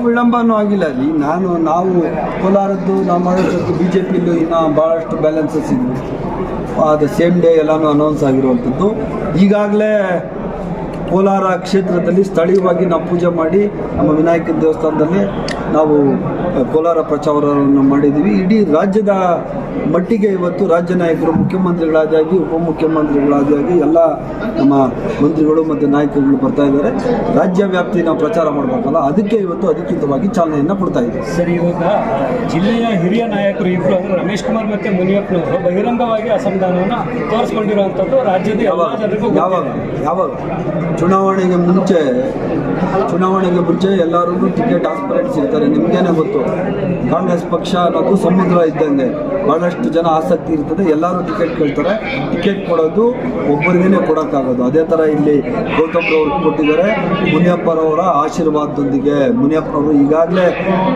ವಿಳಂಬನೂ ಆಗಿಲ್ಲ ರೀ. ನಾವು ಕೋಲಾರದ್ದು ನಾವು ಮಾಡೋದಕ್ಕೆ BJPಯಲ್ಲೂ ಇನ್ನೂ ಭಾಳಷ್ಟು ಬ್ಯಾಲೆನ್ಸಸ್ ಇದ್ವು. ಅದು ಸೇಮ್ ಡೇ ಎಲ್ಲನೂ ಅನೌನ್ಸ್ ಆಗಿರುವಂಥದ್ದು. ಈಗಾಗಲೇ ಕೋಲಾರ ಕ್ಷೇತ್ರದಲ್ಲಿ ಸ್ಥಳೀಯವಾಗಿ ನಾವು ಪೂಜೆ ಮಾಡಿ ನಮ್ಮ ವಿನಾಯಕ ದೇವಸ್ಥಾನದಲ್ಲಿ ನಾವು ಕೋಲಾರ ಪ್ರಚಾರವನ್ನು ಮಾಡಿದ್ದೀವಿ. ಇಡೀ ರಾಜ್ಯದ ಮಟ್ಟಿಗೆ ಇವತ್ತು ರಾಜ್ಯ ನಾಯಕರು, ಮುಖ್ಯಮಂತ್ರಿಗಳಾದಾಗಿ ಉಪಮುಖ್ಯಮಂತ್ರಿಗಳಾದಾಗಿ ಎಲ್ಲ ನಮ್ಮ ಮಂತ್ರಿಗಳು ಮತ್ತು ನಾಯಕರುಗಳು ಬರ್ತಾ ಇದ್ದಾರೆ. ರಾಜ್ಯ ವ್ಯಾಪ್ತಿ ನಾವು ಪ್ರಚಾರ ಮಾಡಬೇಕಲ್ಲ, ಅದಕ್ಕೆ ಇವತ್ತು ಅಧಿಕೃತವಾಗಿ ಚಾಲನೆಯನ್ನು ಕೊಡ್ತಾ ಇದ್ದೀವಿ. ಸರಿ, ಇವಾಗ ಜಿಲ್ಲೆಯ ಹಿರಿಯ ನಾಯಕರು ಇಬ್ಬರು ಅಂದರೆ ರಮೇಶ್ ಕುಮಾರ್ ಮತ್ತು ಮುನಿಯಪ್ಪನವರು ಬಹಿರಂಗವಾಗಿ ಅಸಮಾಧಾನವನ್ನು ತೋರಿಸ್ಕೊಂಡಿರುವಂಥದ್ದು ರಾಜ್ಯದ ಯಾವಾಗ ಚುನಾವಣೆಗೆ ಮುಂಚೆ ಎಲ್ಲರೂ ಟಿಕೆಟ್ ಆಸ್ಪಿರೆಂಟ್ಸ್ ಇರ್ತಾರೆ. ನಿಮಗೇನೆ ಗೊತ್ತು, ಕಾಂಗ್ರೆಸ್ ಪಕ್ಷ ಅನ್ನೋದು ಸಮುದ್ರ ಇದ್ದಂಗೆ, ಭಾಳಷ್ಟು ಜನ ಆಸಕ್ತಿ ಇರ್ತದೆ. ಎಲ್ಲರೂ ಟಿಕೆಟ್ ಕೇಳ್ತಾರೆ. ಟಿಕೆಟ್ ಕೊಡೋದು ಒಬ್ಬರಿಗೇ ಕೊಡೋಕ್ಕಾಗೋದು. ಅದೇ ಥರ ಇಲ್ಲಿ ಗೌತಮ್ರವ್ರು ಕೊಟ್ಟಿದ್ದಾರೆ. ಮುನಿಯಪ್ಪರವರ ಆಶೀರ್ವಾದದೊಂದಿಗೆ ಮುನಿಯಪ್ಪನವರು ಈಗಾಗಲೇ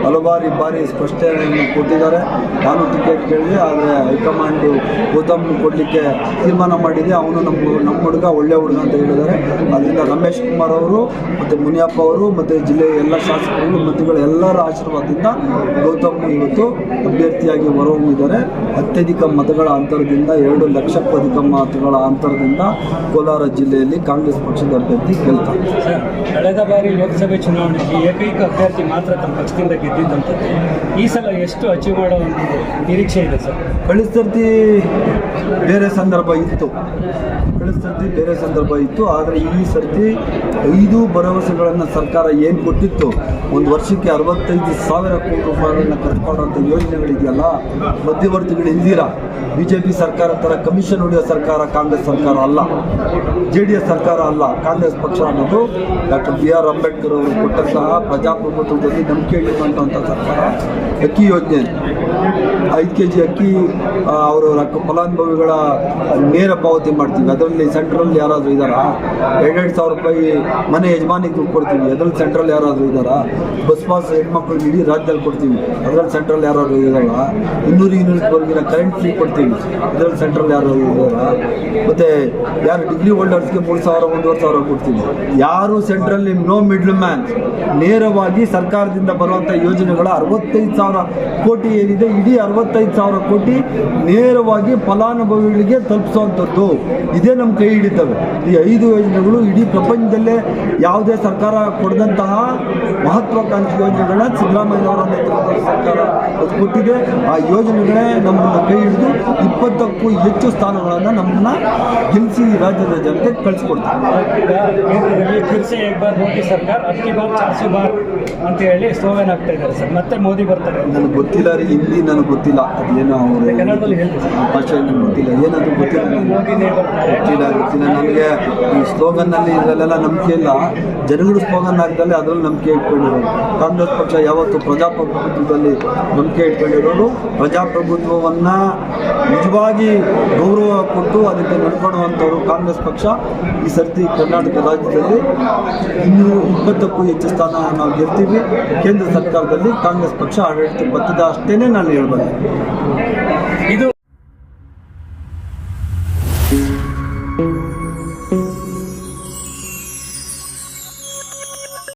ಹಲವಾರು ಬಾರಿ ಸ್ಪಷ್ಟನೆಯನ್ನು ಕೊಟ್ಟಿದ್ದಾರೆ. ನಾನು ಟಿಕೆಟ್ ಕೇಳಿದೆ, ಆದರೆ ಹೈಕಮಾಂಡು ಗೌತಮ್ ಕೊಡಲಿಕ್ಕೆ ತೀರ್ಮಾನ ಮಾಡಿದೆ. ಅವನು ನಮ್ಮ ಹುಡುಗ ಒಳ್ಳೆ ಹುಡುಗ ಅಂತ ಹೇಳಿದ್ದಾರೆ. ಅದರಿಂದ ರಮೇಶ್ ಕುಮಾರ್ ಅವರು ಮತ್ತು ಮುನಿಯಪ್ಪ ಅವರು ಮತ್ತು ಜಿಲ್ಲೆಯ ಎಲ್ಲ ಶಾಸಕರು ಮಂತ್ರಿಗಳು ಎಲ್ಲರ ಆಶೀರ್ವಾದದಿಂದ ಗೌತಮ್ ಇವತ್ತು ಅಭ್ಯರ್ಥಿಯಾಗಿ ಹೊರಹೊಮ್ಮಿದ್ದಾರೆ. ಅತ್ಯಧಿಕ ಮತಗಳ ಅಂತರದಿಂದ 2 ಲಕ್ಷಕ್ಕೂ ಅಧಿಕ ಮತಗಳ ಅಂತರದಿಂದ ಕೋಲಾರ ಜಿಲ್ಲೆಯಲ್ಲಿ ಕಾಂಗ್ರೆಸ್ ಪಕ್ಷದ ಅಭ್ಯರ್ಥಿ ಗೆಲ್ತಾರೆ. ಕಳೆದ ಬಾರಿ ಲೋಕಸಭೆ ಚುನಾವಣೆಯಲ್ಲಿ ಏಕೈಕ ಅಭ್ಯರ್ಥಿ ಮಾತ್ರ ತಮ್ಮ ಪಕ್ಷದಿಂದ ಗೆದ್ದಿದ್ದಂಥದ್ದು. ಈ ಸಲ ಎಷ್ಟು ಅಚೀವ್ ಮಾಡೋ ಒಂದು ನಿರೀಕ್ಷೆ ಇದೆ ಸರ್? ಕಳೆದ ಸರ್ತಿ ಬೇರೆ ಸಂದರ್ಭ ಇತ್ತು. ಆದರೆ ಈ ಸರ್ತಿ 5 ಭರವಸೆಗಳನ್ನು ಸರ್ಕಾರ ಏನು ಕೊಟ್ಟಿತ್ತು, ಒಂದು ವರ್ಷಕ್ಕೆ 65,000 ಕೋಟಿ ರೂಪಾಯಿಗಳನ್ನ ಖರ್ಚು ಮಾಡುವಂಥ ಯೋಜನೆಗಳಿದೆಯಲ್ಲ, ಮಧ್ಯವರ್ತಿಗಳು ಇಲ್ದಿರ BJP ಸರ್ಕಾರ ಥರ ಕಮಿಷನ್ ಹೊಡೆಯೋ ಸರ್ಕಾರ ಕಾಂಗ್ರೆಸ್ ಸರ್ಕಾರ ಅಲ್ಲ, JDS ಸರ್ಕಾರ ಅಲ್ಲ. ಕಾಂಗ್ರೆಸ್ ಪಕ್ಷ ಅನ್ನೋದು ಡಾಕ್ಟರ್ BR ಅಂಬೇಡ್ಕರ್ ಅವರು ಕೊಟ್ಟಂತಹ ಪ್ರಜಾಪ್ರಭುತ್ವದಲ್ಲಿ ನಂಬಿಕೆ ಇಟ್ಟುಕೊಂಡಂಥ ಸರ್ಕಾರ. ಅಕ್ಕಿ ಯೋಜನೆ 5 kg ಅಕ್ಕಿ ಅವರು ಫಲಾನುಭವಿಗಳ ನೇರ ಪಾವತಿ ಮಾಡ್ತೀವಿ. ಅದರಲ್ಲಿ ಸೆಂಟ್ರಲ್ ಯಾರಾದರೂ ಇದ್ದಾರಾ? 2,000 ರೂಪಾಯಿ ಮನೆ ಯಜಮಾನಿಗೆ ದುಡ್ಡು ಕೊಡ್ತೀವಿ, ಅದರಲ್ಲಿ ಸೆಂಟ್ರಲ್ ಯಾರಾದರೂ ಇದ್ದಾರಾ? ಬಸ್ ಪಾಸ್ ಹೆಣ್ಮಕ್ಳಿಗೆ ಇಡೀ ರಾಜ್ಯದಲ್ಲಿ ಕೊಡ್ತೀವಿ, ಅದರಲ್ಲಿ ಸೆಂಟ್ರಲ್ ಯಾರಾದರೂ ಇದ್ದಾರಾ? 200 ಯೂನಿಟ್ವರೆಗಿನ ಕರೆಂಟ್ ಫ್ರೀ ಕೊಡ್ತೀವಿ, ಇದರಲ್ಲಿ ಸೆಂಟ್ರಲ್ ಯಾರಾದರೂ ಇದ್ದಾರಾ? ಮತ್ತು ಯಾರು ಡಿಗ್ರಿ ಹೋಲ್ಡರ್ಸ್ಗೆ 3,000 1,500 ಕೊಡ್ತೀವಿ. ಯಾರು ಸೆಂಟ್ರಲ್ ನೋ ಮಿಡ್ಲ್ ಮ್ಯಾನ್, ನೇರವಾಗಿ ಸರ್ಕಾರದಿಂದ ಬರುವಂಥ ಯೋಜನೆಗಳ 65,000 ಕೋಟಿ ಏನಿದೆ, ಇಡೀ 65,000 ಕೋಟಿ ನೇರವಾಗಿ ಫಲಾನುಭವಿಗಳಿಗೆ ತಲುಪಿಸುವಂಥದ್ದು. ಇದೇ ನಮ್ಮ ಕೈ ಹಿಡಿತವೆ. ಈ 5 ಯೋಜನೆಗಳು ಇಡೀ ಪ್ರಪಂಚದಲ್ಲೇ ಯಾವುದೇ ಸರ್ಕಾರ ಕೊಡದಂತಹ ಮಹತ್ವಾಕಾಂಕ್ಷಿ ಯೋಜನೆಗಳನ್ನ ಸಿದ್ದರಾಮಯ್ಯನವರ ನೇತೃತ್ವದ ಸರ್ಕಾರ ಕೊಟ್ಟಿದೆ. ಆ ಯೋಜನೆಗಳೇ ನಮ್ಮನ್ನು ಕೈ ಹಿಡಿದು 20ಕ್ಕೂ ಹೆಚ್ಚು ಸ್ಥಾನಗಳನ್ನು ನಮ್ಮನ್ನು ಗೆಲ್ಲಿಸಿ ರಾಜ್ಯದ ಜನತೆ ಕಳಿಸ್ಕೊಡ್ತಾರೆ. ಅಂತ ಹೇಳಿ ಸ್ಲೋಗನ್ ಆಗ್ತಾ ಇದ್ದಾರೆ ಸರ್. ಮತ್ತೆ ಮೋದಿ ಬರ್ತಾರೆ. ನನಗೆ ಗೊತ್ತಿಲ್ಲ ರೀ, ಹಿಂದಿ ನನಗೆ ಗೊತ್ತಿಲ್ಲ, ಅದೇನೋ ಅವರು ಭಾಷೆ ನನಗೆ ಗೊತ್ತಿಲ್ಲ, ಏನಾದರೂ ಗೊತ್ತಿಲ್ಲ ನನಗೆ. ಈ ಸ್ಲೋಗನ್ನಲ್ಲಿ ಇದರಲ್ಲೆಲ್ಲ ನಂಬಿಕೆ ಇಲ್ಲ. ಜನಗಳು ಸ್ಲೋಗನ್ ಆಗ್ದಲ್ಲೇ ಅದರಲ್ಲಿ ನಂಬಿಕೆ ಇಟ್ಕೊಂಡಿರೋರು. ಕಾಂಗ್ರೆಸ್ ಪಕ್ಷ ಯಾವತ್ತು ಪ್ರಜಾಪ್ರಭುತ್ವದಲ್ಲಿ ನಂಬಿಕೆ ಇಟ್ಕೊಂಡಿರೋರು. ಪ್ರಜಾಪ್ರಭುತ್ವವನ್ನು ನಿಜವಾಗಿ ಗೌರವ ಕೊಟ್ಟು ಅದಕ್ಕೆ ನಡ್ಕೊಳ್ಳುವಂಥವ್ರು ಕಾಂಗ್ರೆಸ್ ಪಕ್ಷ. ಈ ಸರ್ತಿ ಕರ್ನಾಟಕ ರಾಜ್ಯದಲ್ಲಿ 220ಕ್ಕೂ ಹೆಚ್ಚು ಸ್ಥಾನ ನಾವು ಗೆಲ್ತೀವಿ. ಕೇಂದ್ರ ಸರ್ಕಾರದಲ್ಲಿ ಕಾಂಗ್ರೆಸ್ ಪಕ್ಷ ಆಡಳಿತ ಬರ್ತದೆ, ಅಷ್ಟೇ ನಾನು ಹೇಳ್ಬೋದು. ಇದು